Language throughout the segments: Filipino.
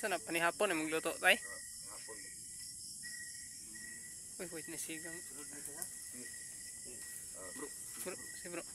Sana panihapon ay magluto tay. Uy, wait na sigang. Bro, si bro.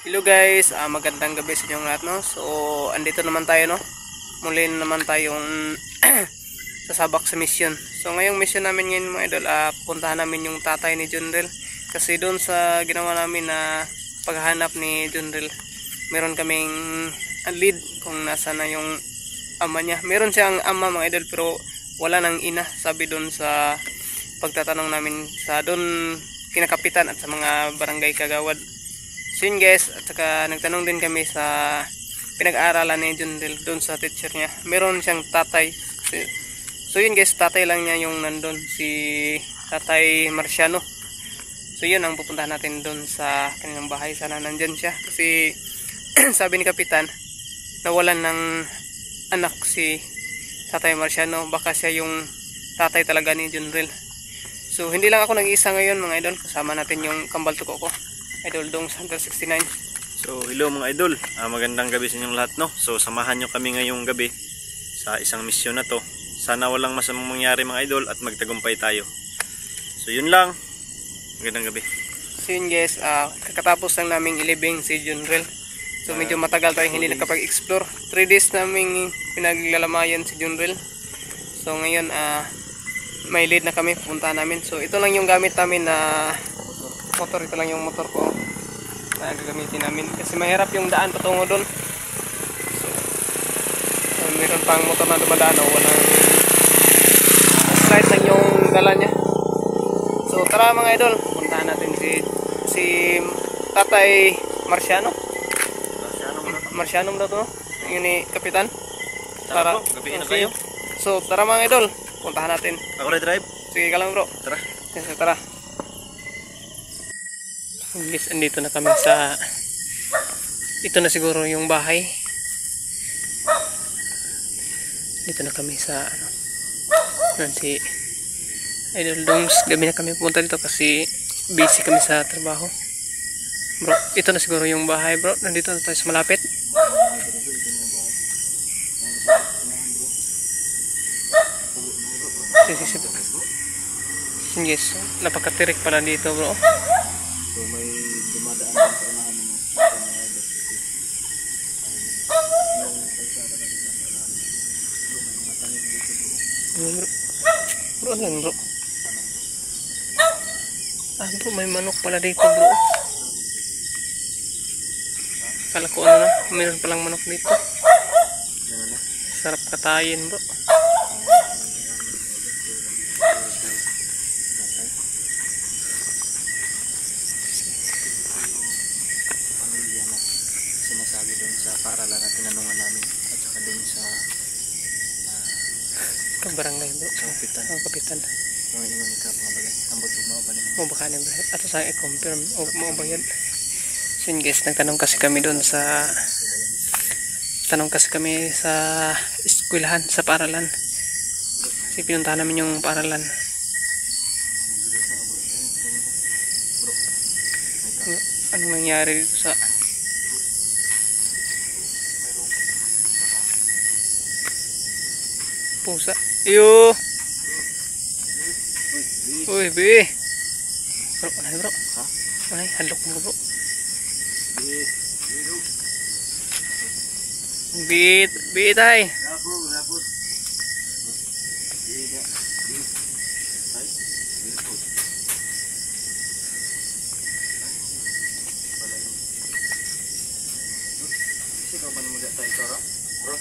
Hello guys, magandang gabi sa inyong lahat, no? So, andito naman tayo, no? Muli naman tayong sasabak sa mission. So, ngayong mission namin ngayon mga idol, pupuntahan namin yung tatay ni Junril. Kasi doon sa ginawa namin na paghahanap ni Junril, meron kaming lead kung nasa na yung ama niya. Meron siyang ama mga idol, pero wala nang ina. Sabi doon sa pagtatanong namin sa doon kinakapitan at sa mga barangay kagawad. So yun guys, at saka nagtanong din kami sa pinag-aaralan ni Junril doon sa teacher niya. Meron siyang tatay. So yun guys, tatay lang niya yung nandun, si Tatay Marciano. So yun ang pupuntahan natin doon sa kanilang bahay. Sana nandyan siya. Kasi sabi ni Kapitan, nawalan ng anak si Tatay Marciano. Baka siya yung tatay talaga ni Junril. So hindi lang ako nag-iisa ngayon mga idol. Kasama natin yung kambal tuko ko, Idol Dong 169. So hello mga idol, magandang gabi sa inyong lahat, no? So samahan nyo kami ngayong gabi sa isang misyon na to. Sana walang masamang mangyari mga idol at magtagumpay tayo. So yun lang, magandang gabi. So yun guys, kakatapos lang naming ilibing si Junril. So medyo matagal tayo hindi nakapag-explore. 3 days naming pinaglalamayan si Junril. So ngayon may lead na kami, pupuntahan namin. So ito lang yung gamit namin na motor, ito lang yung motor ko na gagamitin namin kasi mahirap yung daan patungo doon. So meron pang motor na dumadaan o walang slide lang yung dala niya. So tara mga idol, puntahan natin si Tatay Marciano. Marciano daw to, no? Yun ni Kapitan. Tara bro, gabihin na kayo. So tara mga idol, puntahan natin. Ako na drive? Sige ka lang bro. Tara. Yes, tara. Guys, andito na kami sa, ito na siguro yung bahay. Dito na kami sa si Idol Dongs. Gabi na kami pumunta dito kasi busy kami sa trabaho. Bro, ito na siguro yung bahay bro. Nandito na tayo sa malapit. Yes, napakatirik pala dito bro. So may dumadaan sa unahan ng bro, ano bro? Bro, may manok pala dito bro. Kala ko ano na, mayroon palang manok dito. Sarap katayin bro. sinasabi doon sa paaralan na tinanungan namin at saka doon sa kabarangay bro, Kapitan. Kapitan. Mga ingon ni Kap nga balay ambot ug mao ba nimo? O baka ni bro, ato sa i-confirm o mo ba yan. So yun guys, nagtanong kasi kami doon sa eskwelahan, sa paaralan. Kasi pinuntahan namin yung paaralan. Anong nangyari dito sa pusa? Iyo! Uy, bi! Bro, anay bro? Ha? Anay, handok mo bro. Bi tay! Bro.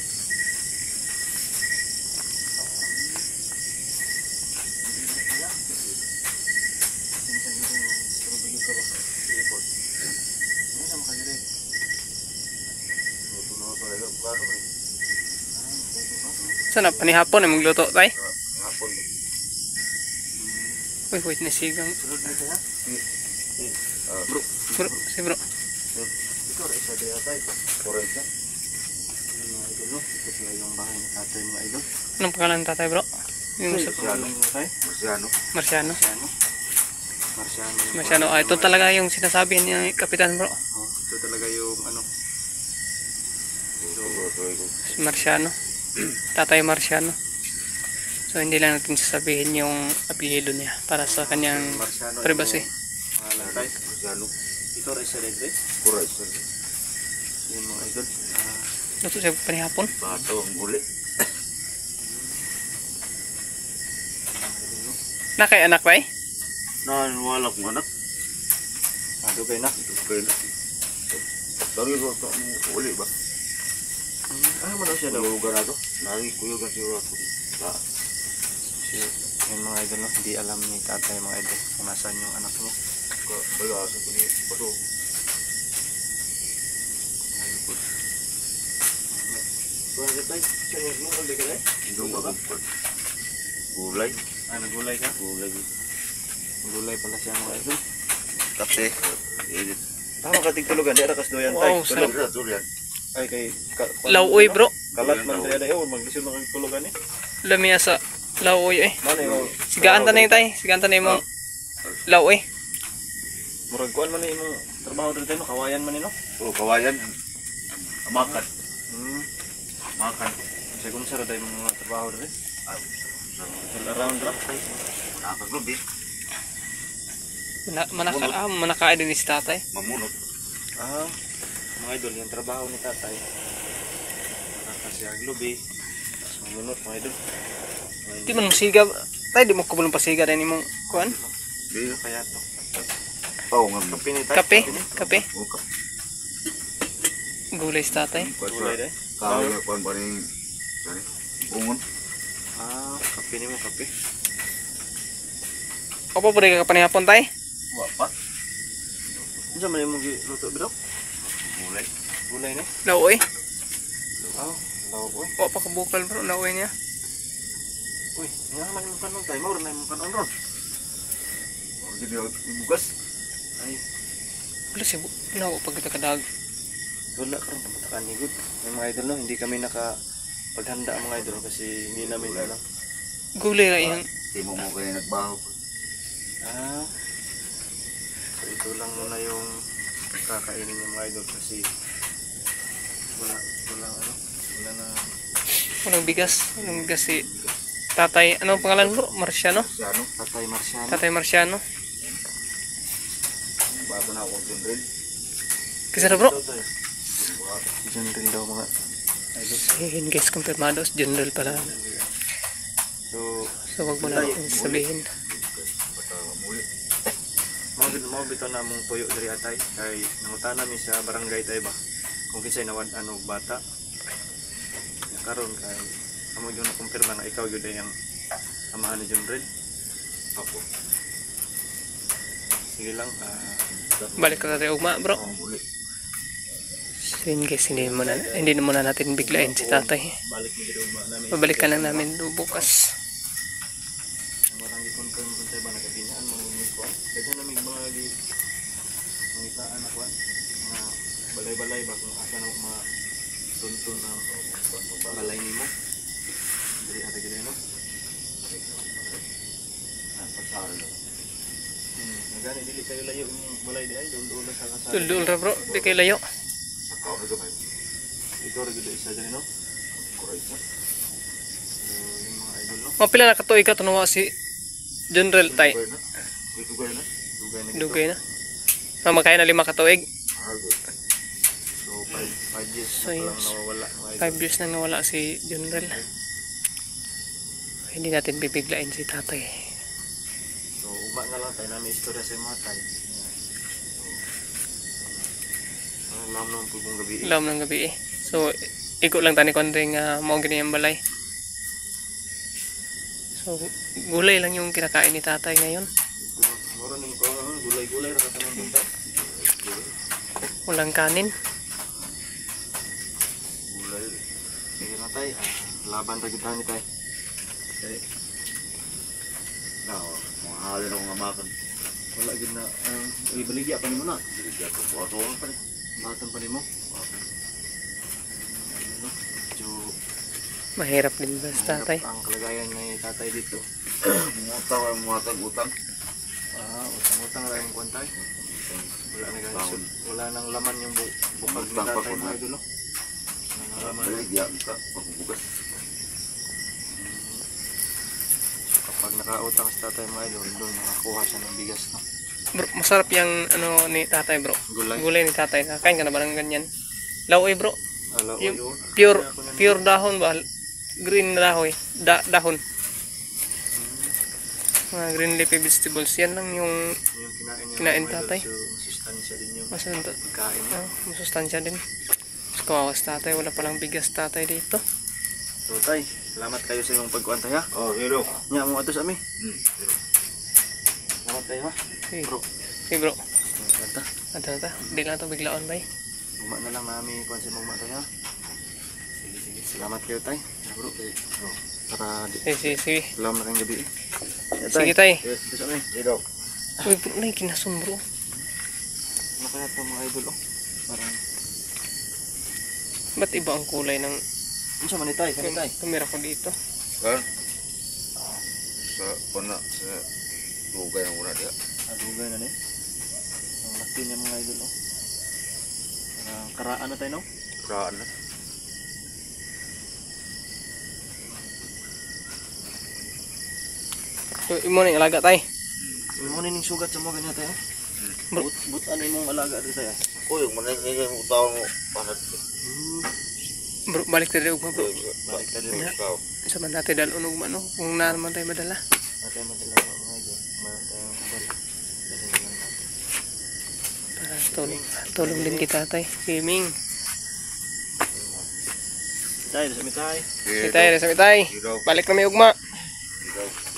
Sana panihapon ay magluto tay? Uy, wait na sigang. Bro, si bro. ikaw ra isa diha tay. Correct na. Ito, ito pala yung bahay ni tatay mga idol. Anong pangalan ng tatay bro? Yung sa Marciano. Marciano. Marciano. Marciano. Marciano. Marciano. Ah, ito talaga yung sinasabi niya kapitan bro. Oh, ito talaga yung ano. Si Marciano. Tatay Marciano. So hindi lang natin sasabihin yung apelyido niya para sa kanyang Marciano. privacy. Pangalan tayo. Marciano. Ito rin sa red red. Correct sir. Yung mga idol. Luto siya panihapon. Bato ang guli. Nakay anak ba eh? Wala kong anak. Dugay na. Dugay na. Dari ko ito ang uli ba? Mo daw siya daw. Kuyugan na to. Kuyugan siguro ako. Yung mga idol no, hindi alam ni tatay mga idol kung nasaan yung anak niya. Kaya sa ito ni Pato. Kung ano tayo, saan yung mga ulay ka na eh? Hindi mo ako. Gulay. Nagulay ka? Gulay. Gulay pala siya mga idol. Kapse. Edit. Tama ka tigtulugan, di arakas doyan Wow, tayo. sarap. Tulog. Tulog. Ay kay... Lauoy bro. Kalat man tayo na yun, maglisod na tulugan eh. Lamia sa lauoy eh. Mana yung... Sigaan ta na yung tay. Sigaan ta na yung lauoy. Murag kuan man yung trabaho dito no, kawayan man no. Oh, kawayan. Makan. Makan. Kasi kung sarap tayo mga trabaho dito. All around rap tayo. Nakakaglubi. Manakain din si tatay. Mamunot. Mga idol, yung trabaho ni tatay. Nakakasiyag lubi. Mamunot mga idol. Di man mo siga. Tay, di mo kubulong pasiga rin mong kuan. Di. Kaya to. Oh, nga. Kape ni tayo. Kape. Kape. Oh, kape. Gulay si tatay. Gulay tayo. Kaya nga kuan ba rin. Sorry. Ungon. Kape ni mo kape. Opo po rin ka panihapon tay. Wapat. Ano sa man yung luto bro? Gulay. Gulay ni? Lauoy. Lauoy. O pa kabukal bro. Lauoy niya. Uy, nga lang yung kanon tayo. Mauro na yung kanon ron. Jadi bukas. Ay, Wala siya. Lauo pag kita kadag. wala ka rin. Pamatakan ni good. Yung mga idol no, hindi kami nakapaghanda mga idol kasi hindi namin alam. Gulay ra yan. Di mo kayo nagbaho. So ito lang muna yung kakainin yung mga idol kasi wala na Walang bigas. Walang bigas si tatay. Ano ang pangalan bro? Marciano? Siano. Tatay Marciano. Tatay Marciano. Bago na akong dundril. Kasi na bro. General daw mga idol. Ayun guys, kumpirmado. General pala. So wag mo na natin sabihin. Mga bito na mong tuyo dari atay kay nangutan namin sa barangay tayo ba kung kinsay nawad ano bata karon kay amo yung nakumpirma na ikaw yun ay ang amahan ni John Red. Ako. Sige lang Balik ka tayo ugma bro. Muli. So yun guys, hindi na muna natin biglain si tatay. balik ni dito namin Babalikan lang namin bukas. marang i-confirm kung tayo ba nagabinaan mga ko daghan namin mga mangitaan ako mga balay-balay ba kung asa na mga tuntun na balay nimo diri ate gid no Pagsara lang. nagani dili kayo layo yung balay di ay doon sa kasama Dul ra bro, di kayo layo. Ako na gamay. ikaw ra gid isa diri no Correct. yung mga idol no Mapila na katuig ka tunawa si General tay. Dugay na. dugay na Dugay na. Mamakaya na 5 katuig. Good. so 5 years So, na yes. lang nawawala mga 5 idol years na nawala si General. Hindi natin bibiglain si tatay. so ugma na lang tayo namin istorya sa mga tayo alam naman po kung gabi Alam ng gabi eh. So iko lang tani konting mao gini ang balay. So gulay lang yung kinakain ni tatay ngayon. mura ning ko gulay-gulay ra katanang tunta Walang kanin. gulay sige na tayo laban ra gid ni tayo Mga halin ako nga makan. wala gid na ibaligya pa nimo na Jadi ako. Wato pa rin. batan pa nimo so Mahirap din ba sa tatay? Ang kalagayan ni tatay dito. Mga utang. Utang-utang lang yung kuwantay. Wala na guys. Wala nang laman yung bukag ni tatay mga idol. Wala nang laman. Baligya ka, pagbubugas. Kapag nakautang si tatay mga idol, doon nakakuha siya ng bigas. No? Bro, masarap yung ano ni tatay bro. Gulay. Gulay ni tatay. Kakain ka na ba ng ganyan? Laoy bro. Ala, Yung yun. pure dahon ba? Green na dahon. Dahon. Mga green leafy vegetables. Yan lang yung Yung kinain Kinain mga idol, tatay. So, masustansya din yung kain niya. masustansya din. Mas kawawas tatay. Wala palang bigas tatay dito. So tay, salamat kayo sa iyong pagkuantay ha. Oh, hero. Nya mo ato sa ami. Hero. Salamat kayo ha. Hey, Bro. hey bro. Kanta. Ata. Di lang ito biglaon ba eh. Uma na lang namin kuan sa mong tay ha. Sige. Salamat kayo tay. Bro, kay para di Sige. alam na kang gabi. Sige tay. Yes, sa ami. Hero. Uy bro, na kinasun bro. Ano kaya to mga idol oh? Parang Ba't iba ang kulay ng unsa man ni tay, kani tay? kamera ko dito? Kan? Sa pana sa lugay ng una dia. Adugay na ni. Ang laki niya mga idol oh. Parang karaan na tayo no? Kraan na. Yung mo na yung alaga tay. Mo ning sugat sa mga ganyan tayo. Bro. But ano imong alaga dito tayo? Uy, manay mo tawo mo panat. Bro, balik tayo ugma bro. Balik tayo Uy, tao. Isa man natin dal unog man no. Kung na naman tayo madala. Atay mo talaga mga idol. Meron tayong kabal. Dali lang natin. Para tulong din kita tay. Gaming. Tay, sa mitay. Sa tay. Hero. Balik na may ugma. Hero.